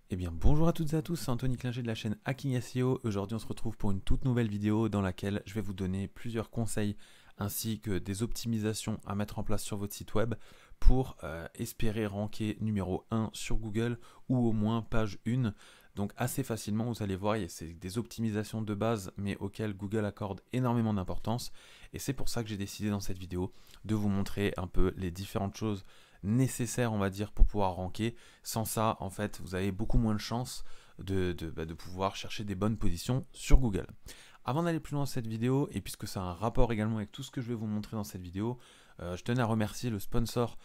Eh bien bonjour à toutes et à tous, c'est Anthony Klinger de la chaîne Hacking SEO. Aujourd'hui on se retrouve pour une toute nouvelle vidéo dans laquelle je vais vous donner plusieurs conseils ainsi que des optimisations à mettre en place sur votre site web pour espérer ranker numéro 1 sur Google ou au moins page 1. Donc assez facilement, vous allez voir, c'est des optimisations de base mais auxquelles Google accorde énormément d'importance. Et c'est pour ça que j'ai décidé dans cette vidéo de vous montrer un peu les différentes choses nécessaires, on va dire, pour pouvoir ranker. Sans ça, en fait, vous avez beaucoup moins de chances de pouvoir chercher des bonnes positions sur Google. Avant d'aller plus loin dans cette vidéo, et puisque ça a un rapport également avec tout ce que je vais vous montrer dans cette vidéo, je tenais à remercier le sponsor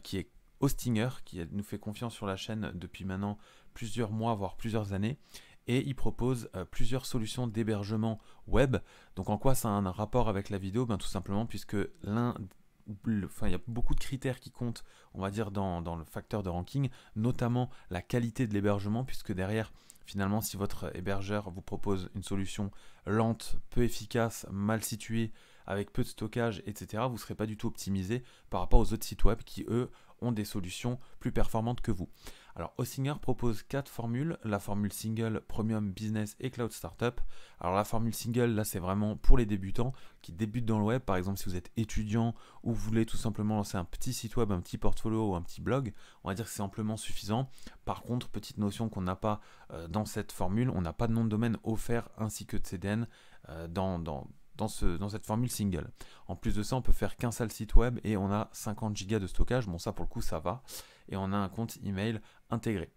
qui est Hostinger, qui nous fait confiance sur la chaîne depuis maintenant plusieurs mois, voire plusieurs années. Et il propose plusieurs solutions d'hébergement web. Donc en quoi ça a un rapport avec la vidéo? Tout simplement puisque il y a beaucoup de critères qui comptent, on va dire, dans le facteur de ranking, notamment la qualité de l'hébergement, puisque derrière, finalement, si votre hébergeur vous propose une solution lente, peu efficace, mal située, avec peu de stockage, etc., vous ne serez pas du tout optimisé par rapport aux autres sites web qui, eux, ont des solutions plus performantes que vous. Alors, Hostinger propose 4 formules, la formule single, premium, business et cloud startup. Alors, la formule single, là, c'est vraiment pour les débutants qui débutent dans le web. Par exemple, si vous êtes étudiant ou vous voulez tout simplement lancer un petit site web, un petit portfolio ou un petit blog, on va dire que c'est amplement suffisant. Par contre, petite notion qu'on n'a pas dans cette formule, on n'a pas de nom de domaine offert ainsi que de CDN dans cette formule single. En plus de ça, on peut faire qu'un seul site web et on a 50 Go de stockage. Bon, ça pour le coup, ça va. Et on a un compte email intégré.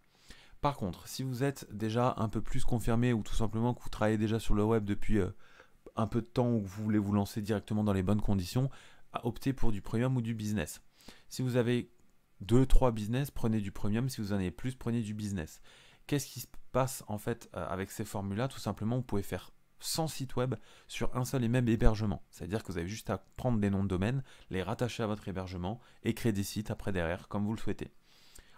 Par contre, si vous êtes déjà un peu plus confirmé ou tout simplement que vous travaillez déjà sur le web depuis un peu de temps ou que vous voulez vous lancer directement dans les bonnes conditions, optez pour du premium ou du business. Si vous avez 2-3 business, prenez du premium. Si vous en avez plus, prenez du business. Qu'est-ce qui se passe en fait avec ces formules-là? Tout simplement, vous pouvez faire 100 sites web sur un seul et même hébergement. C'est-à-dire que vous avez juste à prendre des noms de domaine, les rattacher à votre hébergement et créer des sites après derrière comme vous le souhaitez.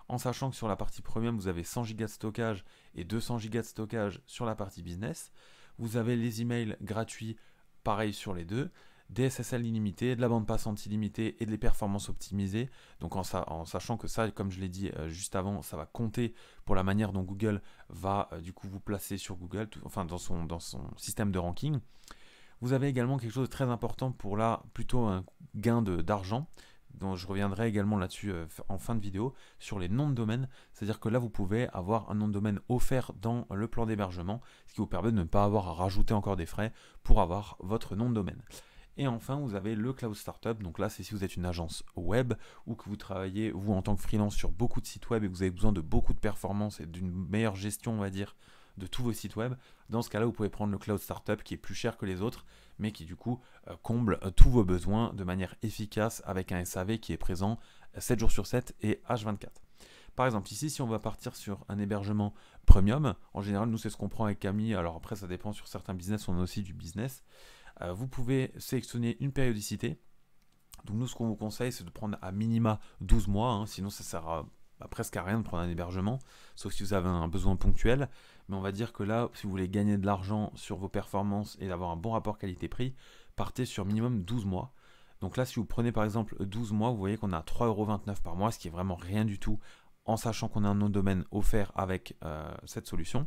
En sachant que sur la partie premium, vous avez 100 Go de stockage et 200 Go de stockage sur la partie business. Vous avez les emails gratuits, pareil sur les deux, des SSL illimités, de la bande passante illimitée et des performances optimisées. Donc en sachant que ça, comme je l'ai dit juste avant, ça va compter pour la manière dont Google va du coup vous placer sur Google, dans son système de ranking. Vous avez également quelque chose de très important pour là, plutôt un gain d'argent, dont je reviendrai également là-dessus en fin de vidéo, sur les noms de domaine. C'est-à-dire que là, vous pouvez avoir un nom de domaine offert dans le plan d'hébergement, ce qui vous permet de ne pas avoir à rajouter encore des frais pour avoir votre nom de domaine. Et enfin, vous avez le Cloud Startup. Donc là, c'est si vous êtes une agence web ou que vous travaillez, vous, en tant que freelance sur beaucoup de sites web et que vous avez besoin de beaucoup de performance et d'une meilleure gestion, on va dire, de tous vos sites web. Dans ce cas-là, vous pouvez prendre le Cloud Startup qui est plus cher que les autres, mais qui du coup comble tous vos besoins de manière efficace avec un SAV qui est présent 7 jours sur 7 et H24. Par exemple, ici, si on va partir sur un hébergement premium, en général, nous, c'est ce qu'on prend avec Camille. Alors après, ça dépend sur certains business, on a aussi du business. Vous pouvez sélectionner une périodicité. Donc nous, ce qu'on vous conseille, c'est de prendre à minima 12 mois, hein, sinon ça sert presque à rien de prendre un hébergement, sauf si vous avez un besoin ponctuel. Mais on va dire que là, si vous voulez gagner de l'argent sur vos performances et d'avoir un bon rapport qualité-prix, partez sur minimum 12 mois. Donc là, si vous prenez par exemple 12 mois, vous voyez qu'on a 3,29 € par mois, ce qui est vraiment rien du tout, en sachant qu'on a un nom de domaine offert avec cette solution.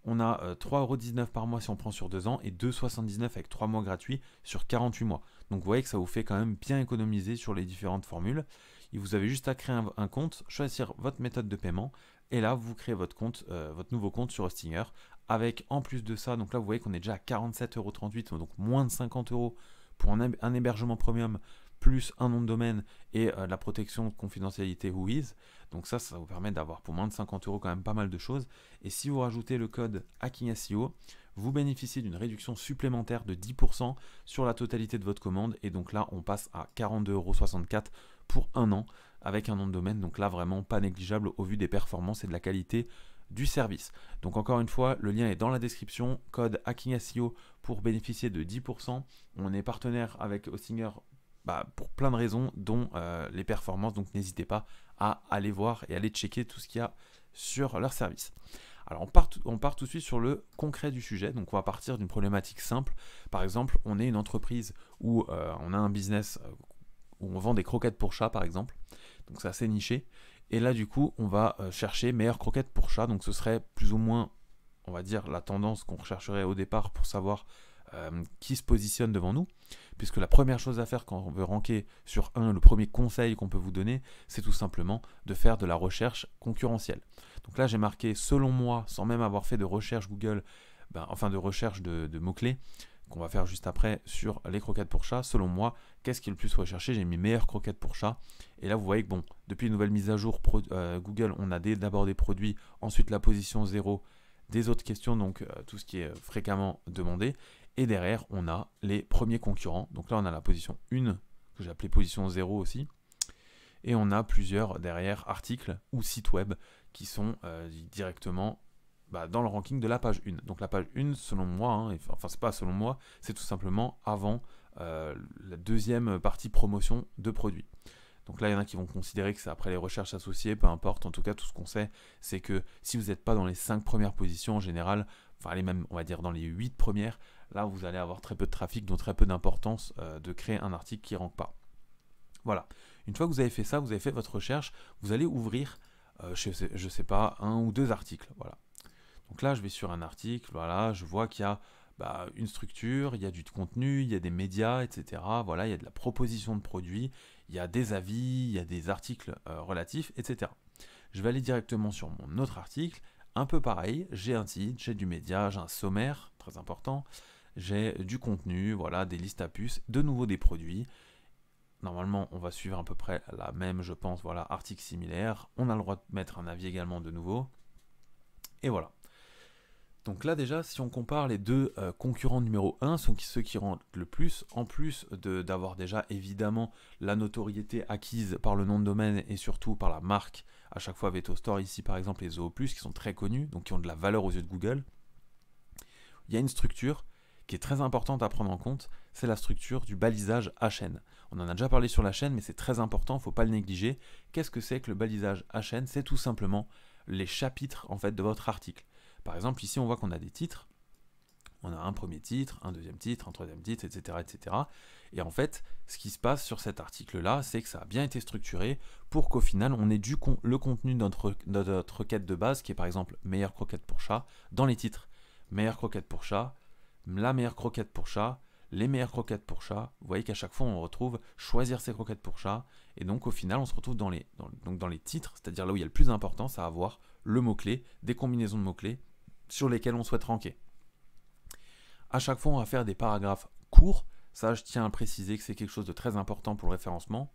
On a 3,19 € par mois si on prend sur 2 ans et 2,79 € avec 3 mois gratuits sur 48 mois. Donc vous voyez que ça vous fait quand même bien économiser sur les différentes formules. Et vous avez juste à créer un compte, choisir votre méthode de paiement et là vous créez votre compte, votre nouveau compte sur Hostinger avec en plus de ça, donc là vous voyez qu'on est déjà à 47,38 €, donc moins de 50 € pour un hébergement premium plus un nom de domaine et la protection de confidentialité Whois. Donc ça vous permet d'avoir pour moins de 50 € quand même pas mal de choses. Et si vous rajoutez le code Hacking SEO, vous bénéficiez d'une réduction supplémentaire de 10% sur la totalité de votre commande. Et donc là, on passe à 42,64 € pour un an avec un nom de domaine. Donc là, vraiment pas négligeable au vu des performances et de la qualité du service. Donc encore une fois, le lien est dans la description. Code Hacking SEO pour bénéficier de 10%. On est partenaire avec Hostinger pour plein de raisons, dont les performances. Donc n'hésitez pas à aller voir et aller checker tout ce qu'il y a sur leur service. Alors on part tout de suite sur le concret du sujet. Donc on va partir d'une problématique simple. Par exemple, on est une entreprise où on a un business où on vend des croquettes pour chats par exemple. Donc c'est assez niché. Et là, du coup, on va chercher meilleure croquette pour chat. Donc, ce serait plus ou moins, on va dire, la tendance qu'on rechercherait au départ pour savoir qui se positionne devant nous. Puisque la première chose à faire quand on veut ranker sur le premier conseil qu'on peut vous donner, c'est tout simplement de faire de la recherche concurrentielle. Donc là, j'ai marqué selon moi, sans même avoir fait de recherche Google, enfin de recherche de mots-clés, qu'on va faire juste après sur les croquettes pour chat. Selon moi, qu'est-ce qui est le plus recherché? J'ai mis meilleure croquette pour chat. Et là, vous voyez que bon, depuis une nouvelle mise à jour Google, on a d'abord des produits, ensuite la position 0, des autres questions, donc tout ce qui est fréquemment demandé. Et derrière, on a les premiers concurrents. Donc là, on a la position 1, que j'ai appelée position 0 aussi. Et on a plusieurs derrière articles ou sites web qui sont directement dans le ranking de la page 1. Donc la page 1, selon moi, enfin c'est pas selon moi, c'est tout simplement avant la deuxième partie promotion de produits. Donc là, il y en a qui vont considérer que c'est après les recherches associées, peu importe. En tout cas, tout ce qu'on sait, c'est que si vous n'êtes pas dans les 5 premières positions en général, enfin allez même, on va dire dans les 8 premières, là vous allez avoir très peu de trafic, donc très peu d'importance de créer un article qui ne rank pas. Voilà. Une fois que vous avez fait ça, vous avez fait votre recherche, vous allez ouvrir, je sais pas, 1 ou 2 articles. Voilà. Donc là, je vais sur un article, voilà, je vois qu'il y a une structure, il y a du contenu, il y a des médias, etc. Voilà, il y a de la proposition de produits, il y a des avis, il y a des articles relatifs, etc. Je vais aller directement sur mon autre article, un peu pareil, j'ai un titre, j'ai du média, j'ai un sommaire, très important, j'ai du contenu, voilà, des listes à puces, de nouveau des produits. Normalement, on va suivre à peu près la même, je pense, voilà, article similaire. On a le droit de mettre un avis également de nouveau. Et voilà. Donc là déjà, si on compare les deux concurrents numéro 1, sont ceux qui rentrent le plus, en plus d'avoir déjà évidemment la notoriété acquise par le nom de domaine et surtout par la marque, à chaque fois Veto Store, ici par exemple les Zooplus, qui sont très connus, donc qui ont de la valeur aux yeux de Google, il y a une structure qui est très importante à prendre en compte, c'est la structure du balisage HN. On en a déjà parlé sur la chaîne, mais c'est très important, il ne faut pas le négliger. Qu'est-ce que c'est que le balisage HN? C'est tout simplement les chapitres en fait de votre article. Par exemple, ici, on voit qu'on a des titres. On a un premier titre, un deuxième titre, un troisième titre, etc., etc. Et en fait, ce qui se passe sur cet article-là, c'est que ça a bien été structuré pour qu'au final, on ait le contenu de notre requête de base, qui est par exemple meilleure croquette pour chat, dans les titres. Meilleure croquette pour chat, la meilleure croquette pour chat, les meilleures croquettes pour chat. Vous voyez qu'à chaque fois, on retrouve choisir ses croquettes pour chat. Et donc, au final, on se retrouve dans les titres, c'est-à-dire là où il y a le plus d'importance à avoir le mot-clé, des combinaisons de mots-clés sur lesquels on souhaite ranker. À chaque fois, on va faire des paragraphes courts. Ça, je tiens à préciser que c'est quelque chose de très important pour le référencement,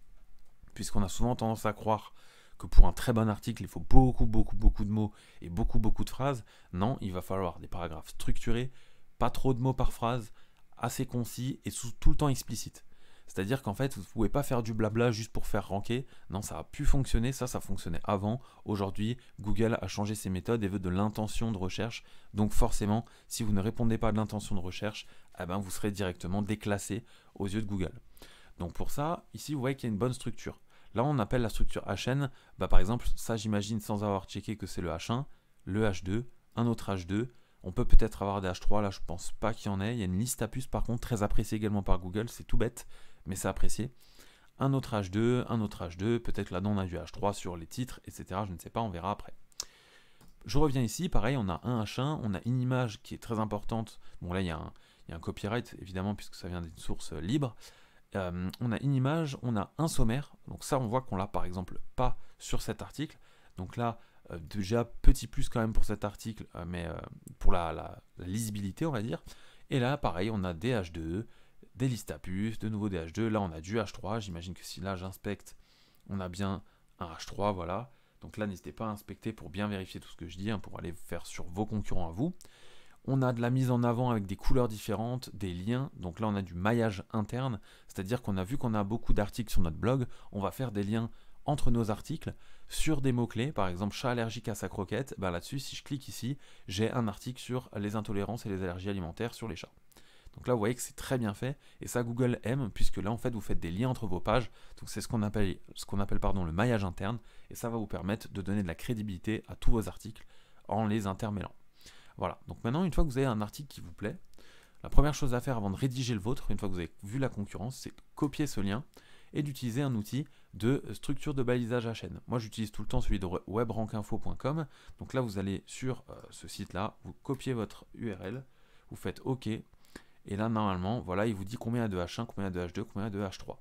puisqu'on a souvent tendance à croire que pour un très bon article, il faut beaucoup de mots et beaucoup de phrases. Non, il va falloir des paragraphes structurés, pas trop de mots par phrase, assez concis et tout le temps explicite. C'est-à-dire qu'en fait, vous ne pouvez pas faire du blabla juste pour faire ranker. Non, ça a pu fonctionner, ça fonctionnait avant. Aujourd'hui, Google a changé ses méthodes et veut de l'intention de recherche. Donc forcément, si vous ne répondez pas à l'intention de recherche, vous serez directement déclassé aux yeux de Google. Donc pour ça, ici, vous voyez qu'il y a une bonne structure. Là, on appelle la structure HN. Par exemple, ça, j'imagine, sans avoir checké que c'est le H1, le H2, un autre H2. On peut peut-être avoir des H3, là je pense pas qu'il y en ait. Il y a une liste à puces par contre, très appréciée également par Google, c'est tout bête, mais c'est apprécié. Un autre H2, peut-être là-dedans on a du H3 sur les titres, etc. Je ne sais pas, on verra après. Je reviens ici, pareil, on a un H1, on a une image qui est très importante. Bon là il y a un copyright évidemment puisque ça vient d'une source libre. On a une image, on a un sommaire, donc ça on voit qu'on l'a par exemple pas sur cet article. Donc là, déjà petit plus quand même pour cet article, mais pour la lisibilité on va dire. Et là pareil, on a des H2, des listes à puces, de nouveau des H2, là on a du H3, j'imagine que si là j'inspecte, on a bien un H3, voilà. Donc là n'hésitez pas à inspecter pour bien vérifier tout ce que je dis, pour aller faire sur vos concurrents à vous. On a de la mise en avant avec des couleurs différentes, des liens, donc là on a du maillage interne, c'est-à-dire qu'on a vu qu'on a beaucoup d'articles sur notre blog, on va faire des liens entre nos articles sur des mots-clés, par exemple chat allergique à sa croquette, là-dessus si je clique ici, j'ai un article sur les intolérances et les allergies alimentaires sur les chats. Donc là vous voyez que c'est très bien fait, et ça Google aime, puisque là en fait vous faites des liens entre vos pages, donc c'est ce qu'on appelle le maillage interne, et ça va vous permettre de donner de la crédibilité à tous vos articles en les intermêlant. Voilà, donc maintenant une fois que vous avez un article qui vous plaît, la première chose à faire avant de rédiger le vôtre, une fois que vous avez vu la concurrence, c'est de copier ce lien et d'utiliser un outil de structure de balisage à chaîne. Moi, j'utilise tout le temps celui de webrankinfo.com. Donc là, vous allez sur ce site-là, vous copiez votre URL, vous faites OK. Et là, normalement, voilà, il vous dit combien il y a de H1, combien il y a de H2, combien il y a de H3.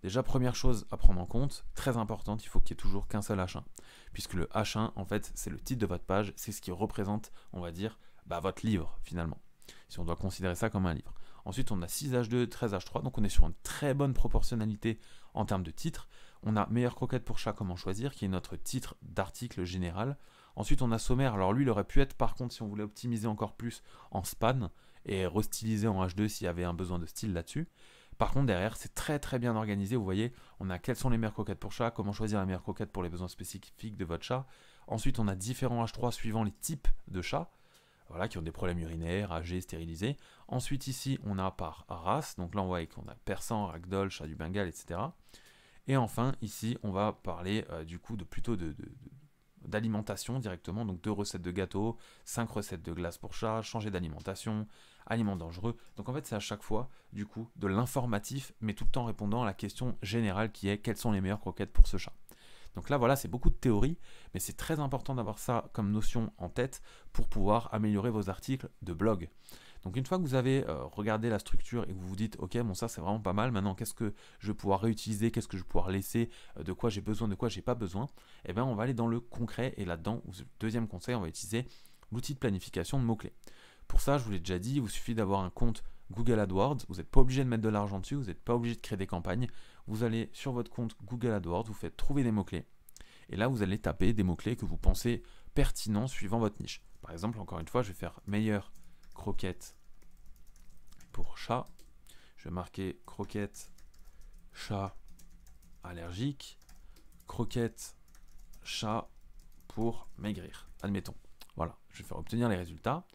Déjà, première chose à prendre en compte, très importante, il faut qu'il y ait toujours qu'un seul H1. Puisque le H1, en fait, c'est le titre de votre page, c'est ce qui représente, on va dire, votre livre, finalement. Si on doit considérer ça comme un livre. Ensuite, on a 6 H2, 13 H3, donc on est sur une très bonne proportionnalité en termes de titres. On a meilleure croquette pour chat, comment choisir, qui est notre titre d'article général. Ensuite, on a sommaire. Alors lui, il aurait pu être, par contre, si on voulait optimiser encore plus, en span et restyliser en H2 s'il y avait un besoin de style là-dessus. Par contre, derrière, c'est très très bien organisé. Vous voyez, on a quelles sont les meilleures croquettes pour chat, comment choisir la meilleure croquette pour les besoins spécifiques de votre chat. Ensuite, on a différents H3 suivant les types de chats. Voilà, qui ont des problèmes urinaires, âgés, stérilisés. Ensuite, ici, on a par race. Donc là, on voit qu'on a persan, ragdoll, chat du Bengale, etc. Et enfin, ici, on va parler du coup plutôt d'alimentation directement. Donc 2 recettes de gâteau, 5 recettes de glace pour chat, changer d'alimentation, aliments dangereux. Donc en fait, c'est à chaque fois du coup de l'informatif, mais tout le temps répondant à la question générale qui est quelles sont les meilleures croquettes pour ce chat. Donc là, voilà, c'est beaucoup de théorie, mais c'est très important d'avoir ça comme notion en tête pour pouvoir améliorer vos articles de blog. Donc une fois que vous avez regardé la structure et que vous vous dites, ok, bon ça c'est vraiment pas mal, maintenant qu'est-ce que je vais pouvoir réutiliser, qu'est-ce que je vais pouvoir laisser, de quoi j'ai besoin, de quoi j'ai pas besoin, et bien on va aller dans le concret et là-dedans, deuxième conseil, on va utiliser l'outil de planification de mots-clés. Pour ça, je vous l'ai déjà dit, il vous suffit d'avoir un compte Google AdWords, vous n'êtes pas obligé de mettre de l'argent dessus, vous n'êtes pas obligé de créer des campagnes, vous allez sur votre compte Google AdWords, vous faites trouver des mots-clés, et là vous allez taper des mots-clés que vous pensez pertinents suivant votre niche. Par exemple, encore une fois, je vais faire meilleure croquette pour chat. Je vais marquer croquette chat allergique, croquette chat pour maigrir, admettons. Voilà, je vais faire obtenir les résultats.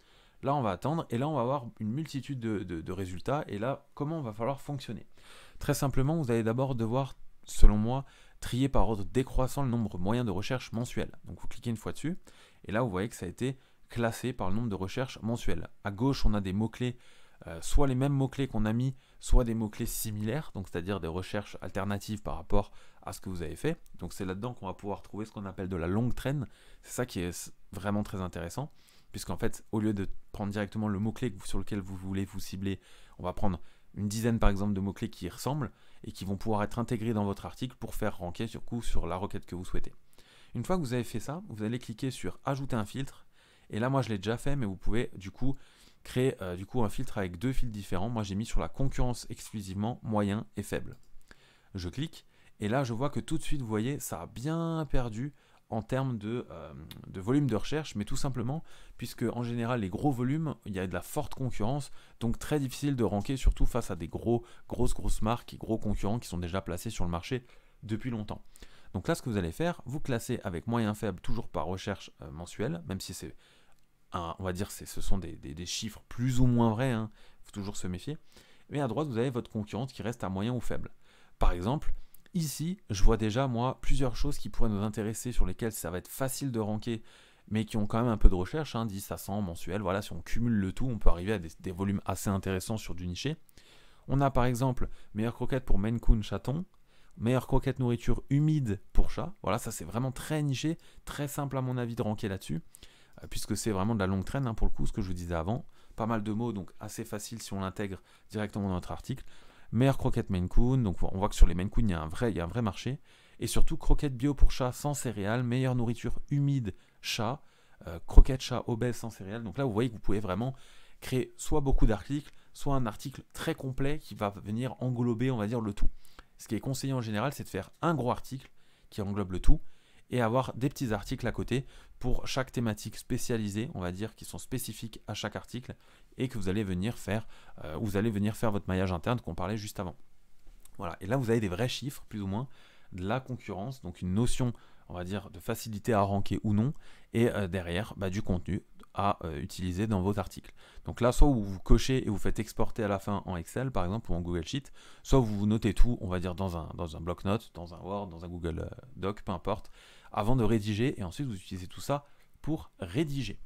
Là, on va attendre et là, on va avoir une multitude de résultats. Et là, comment va falloir fonctionner? Très simplement, vous allez d'abord devoir, selon moi, trier par ordre décroissant le nombre moyen de recherche mensuel. Donc, vous cliquez une fois dessus et là, vous voyez que ça a été classé par le nombre de recherches mensuelles. À gauche, on a des mots-clés, soit les mêmes mots-clés qu'on a mis, soit des mots-clés similaires, donc c'est-à-dire des recherches alternatives par rapport à ce que vous avez fait. Donc, c'est là-dedans qu'on va pouvoir trouver ce qu'on appelle de la longue traîne. C'est ça qui est vraiment très intéressant. Puisqu'en fait, au lieu de prendre directement le mot-clé sur lequel vous voulez vous cibler, on va prendre une dizaine par exemple de mots-clés qui y ressemblent et qui vont pouvoir être intégrés dans votre article pour faire ranker sur la requête que vous souhaitez. Une fois que vous avez fait ça, vous allez cliquer sur ajouter un filtre. Et là, moi je l'ai déjà fait, mais vous pouvez du coup créer un filtre avec 2 filtres différents. Moi j'ai mis sur la concurrence exclusivement moyen et faible. Je clique et là je vois que tout de suite, vous voyez, ça a bien perdu en termes de volume de recherche, mais tout simplement puisque en général les gros volumes, il y a de la forte concurrence, donc très difficile de ranker, surtout face à des grosses marques et gros concurrents qui sont déjà placés sur le marché depuis longtemps. Donc là, ce que vous allez faire, vous classez avec moyen faible toujours par recherche mensuelle, même si c'est on va dire ce sont des chiffres plus ou moins vrais, hein, faut toujours se méfier. Mais à droite, vous avez votre concurrente qui reste à moyen ou faible. Par exemple, ici, je vois déjà, moi, plusieurs choses qui pourraient nous intéresser, sur lesquelles ça va être facile de ranker, mais qui ont quand même un peu de recherche, 10 à 100 mensuels. Voilà, si on cumule le tout, on peut arriver à des volumes assez intéressants sur du niché. On a par exemple meilleure croquette pour Maine Coon chaton, meilleure croquette nourriture humide pour chat. Voilà, ça c'est vraiment très niché, très simple à mon avis de ranker là-dessus, puisque c'est vraiment de la longue traîne, pour le coup, ce que je vous disais avant. Pas mal de mots, donc assez facile si on l'intègre directement dans notre article. Meilleure croquette Maine Coon, donc on voit que sur les Maine Coon, il y a un vrai marché. Et surtout, croquette bio pour chat sans céréales, meilleure nourriture humide chat, croquette chat obèse sans céréales. Donc là, vous voyez que vous pouvez vraiment créer soit beaucoup d'articles, soit un article très complet qui va venir englober, on va dire, le tout. Ce qui est conseillé en général, c'est de faire un gros article qui englobe le tout et avoir des petits articles à côté pour chaque thématique spécialisée, on va dire, qui sont spécifiques à chaque article et que vous allez venir faire, votre maillage interne qu'on parlait juste avant. Voilà, et là vous avez des vrais chiffres, plus ou moins, de la concurrence, donc une notion, on va dire, de facilité à ranker ou non, et derrière, du contenu à utiliser dans vos articles. Donc là, soit vous cochez et vous faites exporter à la fin en Excel, par exemple, ou en Google Sheet, soit vous notez tout, on va dire, dans un bloc-notes, dans un Word, dans un Google Doc, peu importe, avant de rédiger, et ensuite vous utilisez tout ça pour rédiger.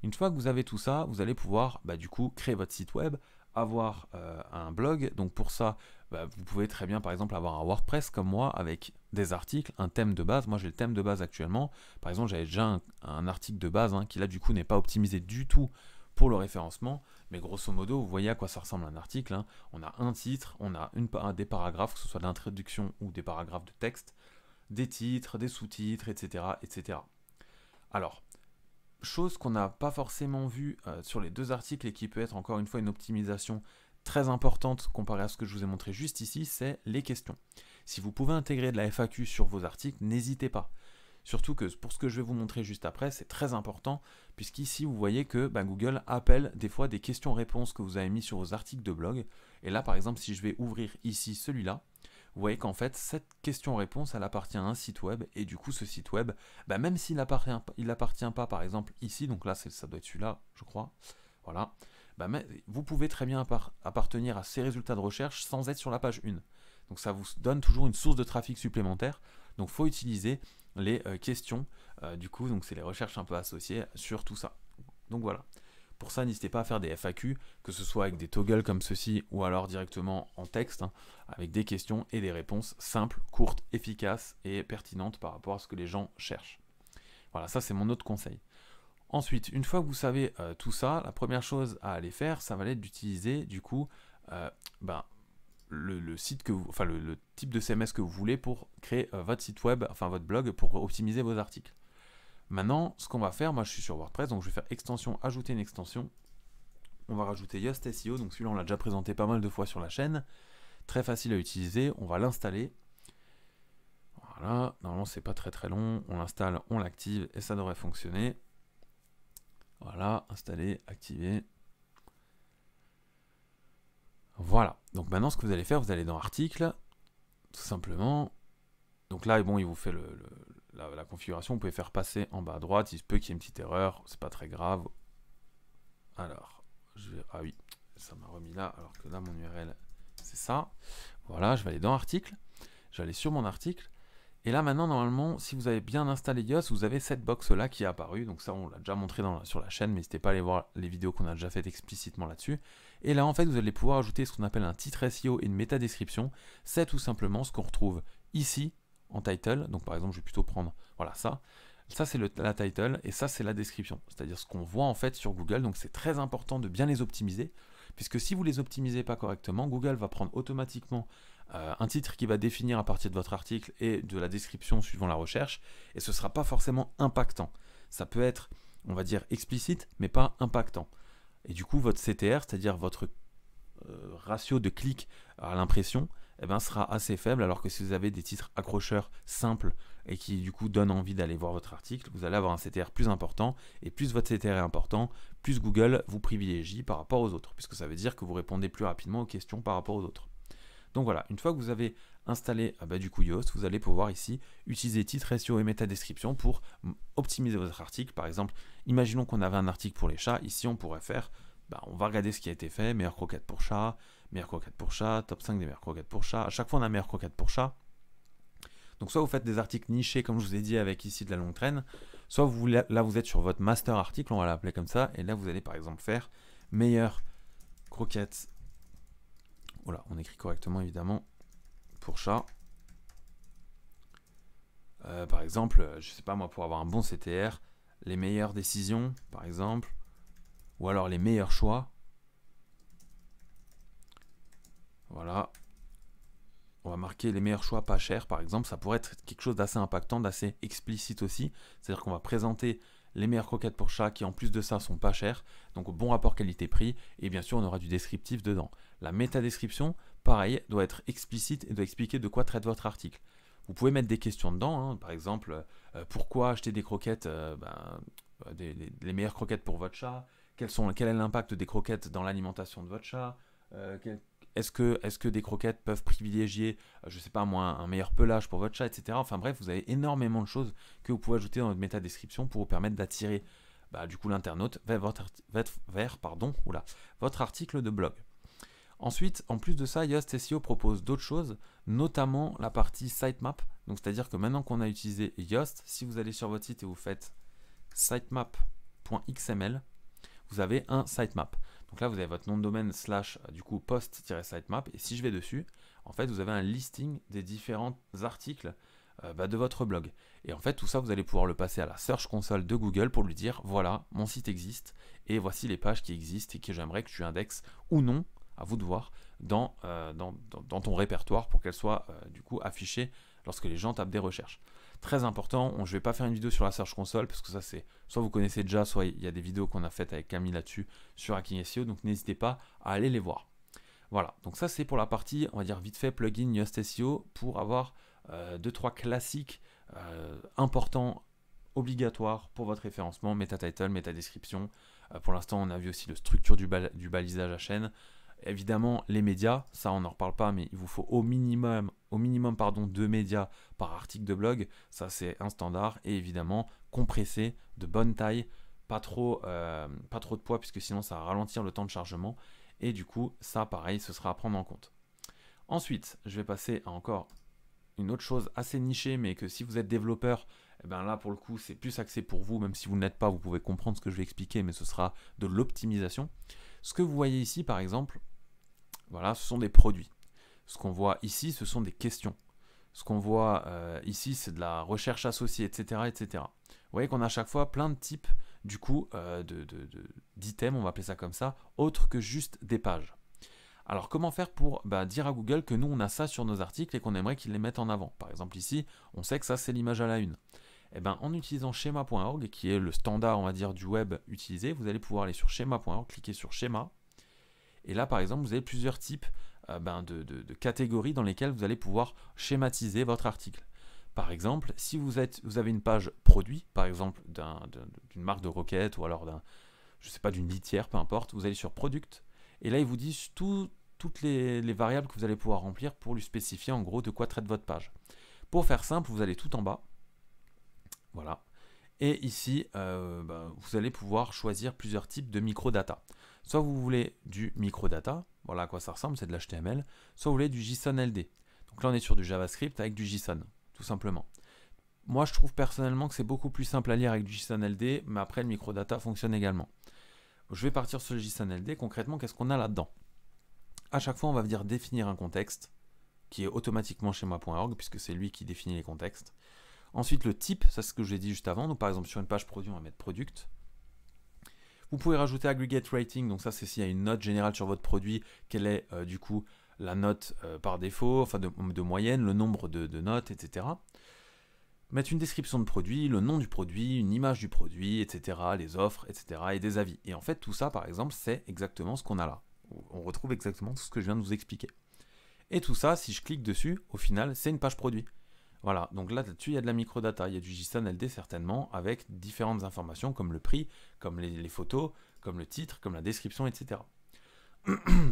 Une fois que vous avez tout ça, vous allez pouvoir du coup créer votre site web avoir un blog. Donc pour ça, vous pouvez très bien par exemple avoir un WordPress comme moi avec des articles, un thème de base. Moi j'ai le thème de base actuellement. Par exemple j'avais déjà un article de base qui là du coup n'est pas optimisé du tout pour le référencement. Mais grosso modo vous voyez à quoi ça ressemble un article. On a un titre, on a des paragraphes, que ce soit de l'introduction ou des paragraphes de texte, des titres, des sous-titres, etc., etc. Alors, chose qu'on n'a pas forcément vue sur les deux articles et qui peut être encore une fois une optimisation très importante comparée à ce que je vous ai montré juste ici, c'est les questions. Si vous pouvez intégrer de la FAQ sur vos articles, n'hésitez pas. Surtout que pour ce que je vais vous montrer juste après, c'est très important, puisqu'ici vous voyez que Google appelle des fois des questions-réponses que vous avez mis sur vos articles de blog. Et là par exemple, si je vais ouvrir ici celui-là, vous voyez qu'en fait, cette question-réponse, elle appartient à un site web, et du coup, ce site web, même s'il n'appartient pas, par exemple, ici, donc là, ça doit être celui-là, je crois, voilà, mais vous pouvez très bien appartenir à ces résultats de recherche sans être sur la page 1. Donc ça vous donne toujours une source de trafic supplémentaire, donc il faut utiliser les questions, du coup, donc c'est les recherches un peu associées sur tout ça. Donc voilà. Pour ça, n'hésitez pas à faire des FAQ, que ce soit avec des toggles comme ceci ou alors directement en texte, avec des questions et des réponses simples, courtes, efficaces et pertinentes par rapport à ce que les gens cherchent. Voilà, ça c'est mon autre conseil. Ensuite, une fois que vous savez tout ça, la première chose à aller faire, ça va être d'utiliser du coup le site que vous, enfin le type de CMS que vous voulez pour créer votre site web, enfin votre blog pour optimiser vos articles. Maintenant, ce qu'on va faire, moi je suis sur WordPress, donc je vais faire extension, ajouter une extension. On va rajouter Yoast SEO, donc celui-là on l'a déjà présenté pas mal de fois sur la chaîne. Très facile à utiliser, on va l'installer. Voilà, normalement c'est pas très long, on l'installe, on l'active et ça devrait fonctionner. Voilà, installer, activer. Voilà, donc maintenant ce que vous allez faire, vous allez dans article, tout simplement. Donc là, bon, il vous fait la configuration, vous pouvez faire passer en bas à droite, il se peut qu'il y ait une petite erreur, c'est pas très grave. Alors, ah oui, ça m'a remis là, alors que là mon URL c'est ça. Voilà, je vais aller dans article, je vais aller sur mon article, et là maintenant normalement, si vous avez bien installé Yoast, vous avez cette box là qui est apparue, donc ça on l'a déjà montré sur la chaîne, mais n'hésitez pas à aller voir les vidéos qu'on a déjà faites explicitement là-dessus. Et là en fait vous allez pouvoir ajouter ce qu'on appelle un titre SEO et une métadescription, c'est tout simplement ce qu'on retrouve ici, en title, donc par exemple je vais plutôt prendre, voilà ça c'est la title et ça c'est la description, c'est-à-dire ce qu'on voit en fait sur Google, donc c'est très important de bien les optimiser, puisque si vous les optimisez pas correctement, Google va prendre automatiquement un titre qui va définir à partir de votre article et de la description suivant la recherche, et ce ne sera pas forcément impactant, ça peut être, on va dire explicite, mais pas impactant, et du coup votre CTR, c'est-à-dire votre ratio de clic à l'impression, sera assez faible, alors que si vous avez des titres accrocheurs simples et qui du coup donnent envie d'aller voir votre article, vous allez avoir un CTR plus important, et plus votre CTR est important, plus Google vous privilégie par rapport aux autres, puisque ça veut dire que vous répondez plus rapidement aux questions par rapport aux autres. Donc voilà, une fois que vous avez installé du coup Yoast, vous allez pouvoir ici utiliser titre SEO et métadescription pour optimiser votre article. Par exemple, imaginons qu'on avait un article pour les chats, ici on pourrait faire on va regarder ce qui a été fait, meilleures croquettes pour chat, top 5 des meilleures croquettes pour chat. À chaque fois, on a meilleures croquettes pour chat. Donc, soit vous faites des articles nichés, comme je vous ai dit, avec ici de la longue traîne, soit là, vous êtes sur votre master article, on va l'appeler comme ça, et là, vous allez par exemple faire meilleures croquettes. Voilà, on écrit correctement, évidemment, pour chat. Par exemple, je sais pas moi, pour avoir un bon CTR, les meilleures décisions, par exemple. Ou alors les meilleurs choix. Voilà. On va marquer les meilleurs choix pas chers, par exemple. Ça pourrait être quelque chose d'assez impactant, d'assez explicite aussi. C'est-à-dire qu'on va présenter les meilleures croquettes pour chat qui, en plus de ça, sont pas chères. Donc, bon rapport qualité-prix. Et bien sûr, on aura du descriptif dedans. La métadescription, pareil, doit être explicite et doit expliquer de quoi traite votre article. Vous pouvez mettre des questions dedans. Par exemple, pourquoi acheter des croquettes, les meilleures croquettes pour votre chat? Quel est l'impact des croquettes dans l'alimentation de votre chat? Est-ce que des croquettes peuvent privilégier, je ne sais pas moi, un meilleur pelage pour votre chat, etc. Enfin bref, vous avez énormément de choses que vous pouvez ajouter dans votre métadescription pour vous permettre d'attirer du coup l'internaute vers votre article de blog. Ensuite, en plus de ça, Yoast SEO propose d'autres choses, notamment la partie sitemap. Donc c'est-à-dire que maintenant qu'on a utilisé Yoast, si vous allez sur votre site et vous faites sitemap.xml, vous avez un sitemap. Donc là, vous avez votre nom de domaine / du coup post-sitemap. Et si je vais dessus, en fait, vous avez un listing des différents articles de votre blog. Et en fait, tout ça, vous allez pouvoir le passer à la Search Console de Google pour lui dire, voilà, mon site existe et voici les pages qui existent et que j'aimerais que tu indexes ou non, à vous de voir, dans ton répertoire pour qu'elles soient du coup affichées lorsque les gens tapent des recherches. Très important, je ne vais pas faire une vidéo sur la Search Console parce que ça c'est, soit vous connaissez déjà, soit il y a des vidéos qu'on a faites avec Camille là-dessus sur Hacking SEO, donc n'hésitez pas à aller les voir. Voilà, donc ça c'est pour la partie, on va dire vite fait, plugin Yoast SEO pour avoir 2-3 classiques importants, obligatoires pour votre référencement, meta title, meta description. Pour l'instant, on a vu aussi le structure du balisage à chaîne. Évidemment, les médias, ça on n'en reparle pas, mais il vous faut au minimum 2 médias par article de blog. Ça c'est un standard. Et évidemment, compressé, de bonne taille, pas trop de poids, puisque sinon ça va ralentir le temps de chargement. Et du coup, ça pareil, ce sera à prendre en compte. Ensuite, je vais passer à encore une autre chose assez nichée, mais que si vous êtes développeur, eh ben là pour le coup c'est plus axé pour vous, même si vous ne l'êtes pas, vous pouvez comprendre ce que je vais expliquer, mais ce sera de l'optimisation. Ce que vous voyez ici par exemple, voilà, ce sont des produits. Ce qu'on voit ici, ce sont des questions. Ce qu'on voit ici, c'est de la recherche associée, etc., etc. Vous voyez qu'on a à chaque fois plein de types du coup d'items, on va appeler ça comme ça, autres que juste des pages. Alors comment faire pour dire à Google que nous on a ça sur nos articles et qu'on aimerait qu'ils les mettent en avant. Par exemple ici, on sait que ça c'est l'image à la une. Et en utilisant schema.org, qui est le standard on va dire du web utilisé, vous allez pouvoir aller sur schema.org, cliquer sur schéma. Et là par exemple vous avez plusieurs types de catégories dans lesquelles vous allez pouvoir schématiser votre article. Par exemple, si vous avez une page produit, par exemple d'une marque de roquette ou alors d'une litière, peu importe, vous allez sur product. Et là, il vous dit toutes les variables que vous allez pouvoir remplir pour lui spécifier en gros de quoi traite votre page. Pour faire simple, vous allez tout en bas. Voilà. Et ici, vous allez pouvoir choisir plusieurs types de microdata. Soit vous voulez du microdata, voilà à quoi ça ressemble, c'est de l'HTML. Soit vous voulez du JSON LD. Donc là, on est sur du JavaScript avec du JSON, tout simplement. Moi, je trouve personnellement que c'est beaucoup plus simple à lire avec du JSON LD, mais après, le microdata fonctionne également. Je vais partir sur le JSON LD. Concrètement, qu'est-ce qu'on a là-dedans? À chaque fois, on va venir définir un contexte qui est automatiquement schema.org puisque c'est lui qui définit les contextes. Ensuite, le type, ça c'est ce que je vous ai dit juste avant. Donc, par exemple, sur une page produit, on va mettre product. Vous pouvez rajouter aggregate rating. Donc, ça, c'est s'il y a une note générale sur votre produit, quelle est du coup la note par défaut, enfin de moyenne, le nombre de notes, etc. Mettre une description de produit, le nom du produit, une image du produit, etc., les offres, etc., et des avis. Et en fait, tout ça, par exemple, c'est exactement ce qu'on a là. On retrouve exactement tout ce que je viens de vous expliquer. Et tout ça, si je clique dessus, au final, c'est une page produit. Voilà, donc là-dessus, il y a de la microdata, il y a du JSON LD certainement, avec différentes informations comme le prix, comme les photos, comme le titre, comme la description, etc.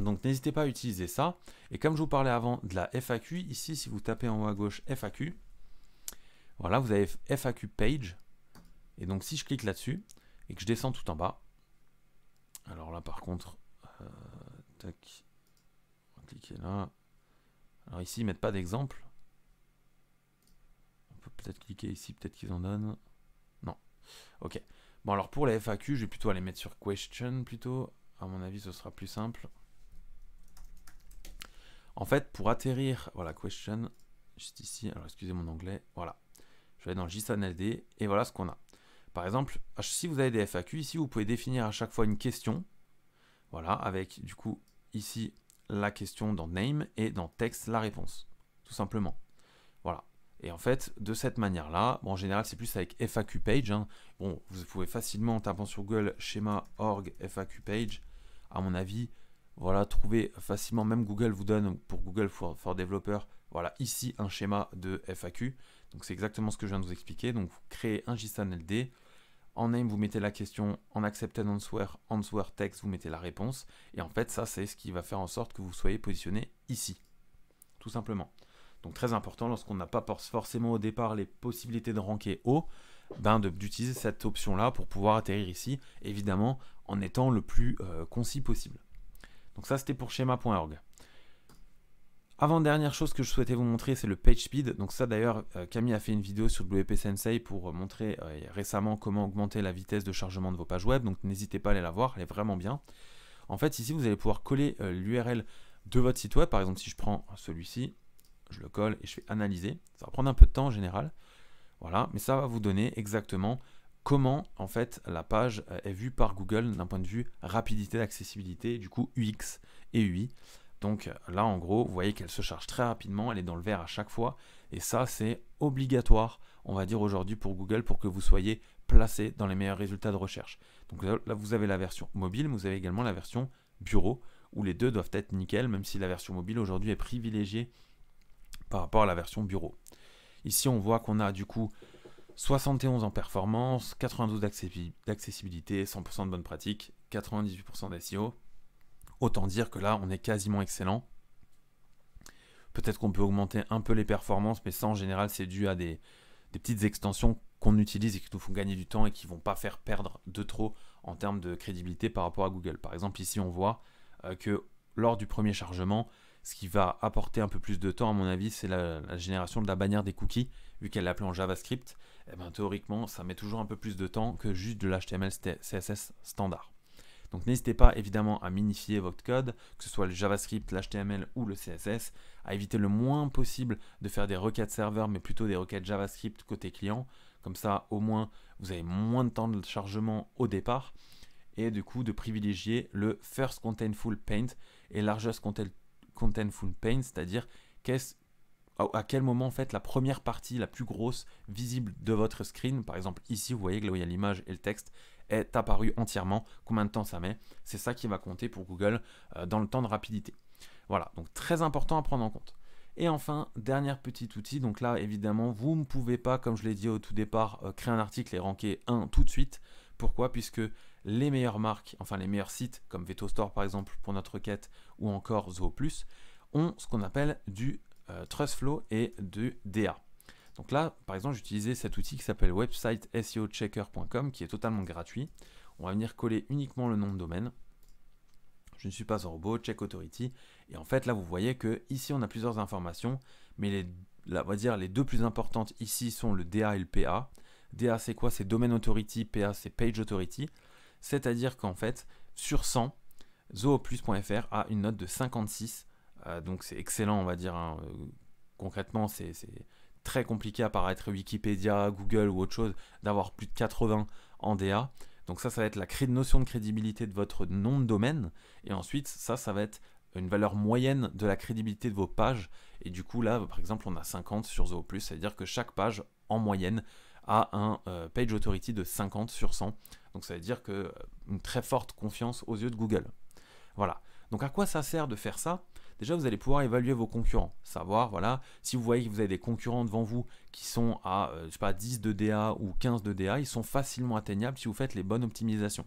Donc n'hésitez pas à utiliser ça. Et comme je vous parlais avant de la FAQ, ici, si vous tapez en haut à gauche FAQ, voilà, vous avez FAQ page. Et donc, si je clique là-dessus et que je descends tout en bas, alors là, par contre, tac, on va cliquer là. Alors ici, ils ne mettent pas d'exemple. On peut peut-être cliquer ici, peut-être qu'ils en donnent. Non. Ok. Bon, alors pour les FAQ, je vais plutôt aller mettre sur question plutôt. À mon avis, ce sera plus simple. En fait, pour atterrir, voilà, question, juste ici. Alors, excusez mon anglais. Voilà. Je vais dans le JSON LD et voilà ce qu'on a. Par exemple, si vous avez des FAQ, ici vous pouvez définir à chaque fois une question. Voilà, avec du coup ici la question dans name et dans text la réponse. Tout simplement. Voilà. Et en fait, de cette manière-là, bon, en général c'est plus avec FAQ page. Hein. Bon, vous pouvez facilement en tapant sur Google schéma.org FAQ page, à mon avis, voilà, trouver facilement, même Google vous donne pour Google for Developer, voilà, ici un schéma de FAQ. Donc c'est exactement ce que je viens de vous expliquer. Donc vous créez un JSON LD. En name, vous mettez la question. En accepted answer text, vous mettez la réponse. Et en fait, ça, c'est ce qui va faire en sorte que vous soyez positionné ici. Tout simplement. Donc très important, lorsqu'on n'a pas forcément au départ les possibilités de ranker haut, d'utiliser cette option-là pour pouvoir atterrir ici, évidemment, en étant le plus concis possible. Donc ça, c'était pour schéma.org. Avant-dernière chose que je souhaitais vous montrer, c'est le page speed. Donc ça d'ailleurs, Camille a fait une vidéo sur WP Sensei pour montrer récemment comment augmenter la vitesse de chargement de vos pages web. Donc n'hésitez pas à aller la voir, elle est vraiment bien. En fait, ici, vous allez pouvoir coller l'URL de votre site web. Par exemple, si je prends celui-ci, je le colle et je fais analyser. Ça va prendre un peu de temps en général. Voilà, mais ça va vous donner exactement comment en fait la page est vue par Google d'un point de vue rapidité d'accessibilité, du coup UX et UI. Donc là en gros, vous voyez qu'elle se charge très rapidement, elle est dans le vert à chaque fois et ça c'est obligatoire, on va dire aujourd'hui pour Google pour que vous soyez placé dans les meilleurs résultats de recherche. Donc là vous avez la version mobile, mais vous avez également la version bureau où les deux doivent être nickel, même si la version mobile aujourd'hui est privilégiée par rapport à la version bureau. Ici on voit qu'on a du coup 71 en performance, 92 d'accessibilité, 100% de bonne pratique, 98% d'SEO. Autant dire que là, on est quasiment excellent. Peut-être qu'on peut augmenter un peu les performances, mais ça, en général, c'est dû à des petites extensions qu'on utilise et qui nous font gagner du temps et qui ne vont pas faire perdre de trop en termes de crédibilité par rapport à Google. Par exemple, ici, on voit que lors du premier chargement, ce qui va apporter un peu plus de temps, à mon avis, c'est la génération de la bannière des cookies, vu qu'elle est appelée en JavaScript. Eh bien, théoriquement, ça met toujours un peu plus de temps que juste de l'HTML CSS standard. Donc n'hésitez pas évidemment à minifier votre code, que ce soit le JavaScript, l'HTML ou le CSS, à éviter le moins possible de faire des requêtes serveur, mais plutôt des requêtes JavaScript côté client. Comme ça, au moins, vous avez moins de temps de chargement au départ. Et du coup, de privilégier le First Contentful Paint et Largest Contentful Paint, c'est-à-dire à quel moment en fait la première partie la plus grosse visible de votre screen, par exemple ici vous voyez que là où il y a l'image et le texte, est apparu entièrement, combien de temps ça met, c'est ça qui va compter pour Google dans le temps de rapidité. Voilà, donc très important à prendre en compte. Et enfin, dernier petit outil, donc là évidemment vous ne pouvez pas, comme je l'ai dit au tout départ, créer un article et ranker 1 tout de suite. Pourquoi? Puisque les meilleures marques, enfin les meilleurs sites comme VetoStore par exemple pour notre requête ou encore Zooplus ont ce qu'on appelle du TrustFlow et du DA. Donc là, par exemple, j'utilisais cet outil qui s'appelle websiteseochecker.com qui est totalement gratuit. On va venir coller uniquement le nom de domaine. Je ne suis pas un robot, check authority. Et en fait, là, vous voyez que ici, on a plusieurs informations, mais on va dire les deux plus importantes ici sont le DA et le PA. DA, c'est quoi? C'est Domain Authority, PA, c'est Page Authority. C'est-à-dire qu'en fait, sur 100, zooplus.fr a une note de 56. Donc c'est excellent, on va dire. Hein. Concrètement, c'est très compliqué à paraître Wikipédia, Google ou autre chose, d'avoir plus de 80 en DA. Donc ça va être la notion de crédibilité de votre nom de domaine. Et ensuite, ça va être une valeur moyenne de la crédibilité de vos pages. Et du coup, là, par exemple, on a 50 sur Zooplus. C'est-à-dire que chaque page, en moyenne, a un Page Authority de 50 sur 100. Donc ça veut dire que une très forte confiance aux yeux de Google. Voilà. Donc à quoi ça sert de faire ça? Déjà, vous allez pouvoir évaluer vos concurrents, savoir, voilà, si vous voyez que vous avez des concurrents devant vous qui sont à, je sais pas, 10 de DA ou 15 de DA, ils sont facilement atteignables si vous faites les bonnes optimisations.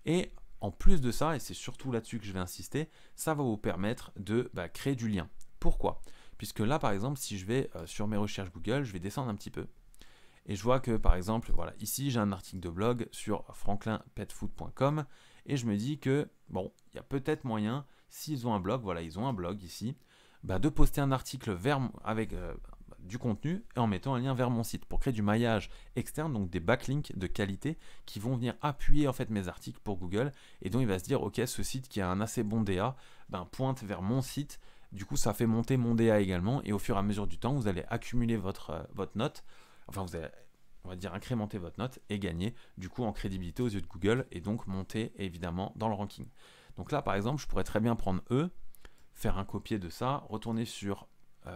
Et en plus de ça, et c'est surtout là-dessus que je vais insister, ça va vous permettre de créer du lien. Pourquoi? Puisque là, par exemple, si je vais sur mes recherches Google, je vais descendre un petit peu. Et je vois que, par exemple, voilà, ici, j'ai un article de blog sur franklinpetfood.com et je me dis que, bon, il y a peut-être moyen, s'ils ont un blog, voilà, ils ont un blog ici, de poster un article avec du contenu et en mettant un lien vers mon site pour créer du maillage externe, donc des backlinks de qualité qui vont venir appuyer en fait mes articles pour Google et donc il va se dire, ok, ce site qui a un assez bon DA, pointe vers mon site. Du coup, ça fait monter mon DA également et au fur et à mesure du temps, vous allez accumuler votre note. Enfin, vous allez, on va dire, incrémenter votre note et gagner du coup en crédibilité aux yeux de Google et donc monter évidemment dans le ranking. Donc là, par exemple, je pourrais très bien prendre E, faire un copier de ça, retourner sur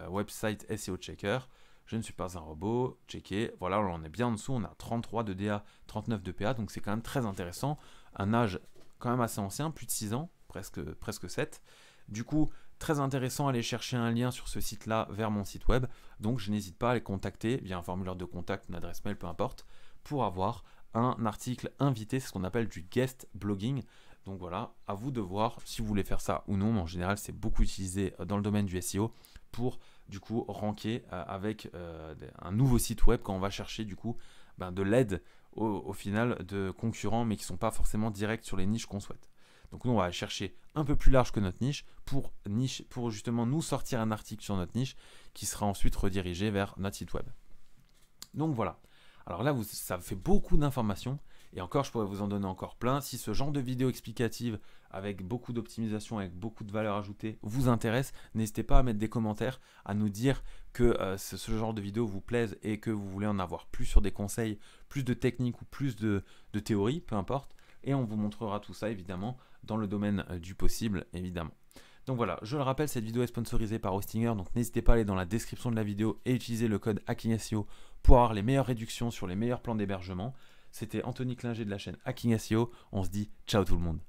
website SEO Checker. Je ne suis pas un robot, checker. Voilà, on est bien en dessous, on a 33 de DA, 39 de PA, donc c'est quand même très intéressant. Un âge quand même assez ancien, plus de 6 ans, presque 7. Du coup, très intéressant aller chercher un lien sur ce site-là vers mon site web. Donc, je n'hésite pas à les contacter via un formulaire de contact, une adresse mail, peu importe, pour avoir un article invité. C'est ce qu'on appelle du guest blogging. Donc voilà, à vous de voir si vous voulez faire ça ou non. Mais en général, c'est beaucoup utilisé dans le domaine du SEO pour du coup ranker avec un nouveau site web quand on va chercher du coup de l'aide au final de concurrents mais qui ne sont pas forcément directs sur les niches qu'on souhaite. Donc nous, on va chercher un peu plus large que notre niche pour justement nous sortir un article sur notre niche qui sera ensuite redirigé vers notre site web. Donc voilà. Alors là, ça fait beaucoup d'informations Et encore, je pourrais vous en donner encore plein. Si ce genre de vidéo explicative avec beaucoup d'optimisation, avec beaucoup de valeur ajoutée vous intéresse, n'hésitez pas à mettre des commentaires, à nous dire que ce genre de vidéo vous plaise et que vous voulez en avoir plus sur des conseils, plus de techniques ou plus de théorie, peu importe. Et on vous montrera tout ça évidemment dans le domaine du possible, évidemment. Donc voilà, je le rappelle, cette vidéo est sponsorisée par Hostinger, donc n'hésitez pas à aller dans la description de la vidéo et utiliser le code Hacking SEO pour avoir les meilleures réductions sur les meilleurs plans d'hébergement. C'était Anthony Klinger de la chaîne Hacking SEO, on se dit ciao tout le monde.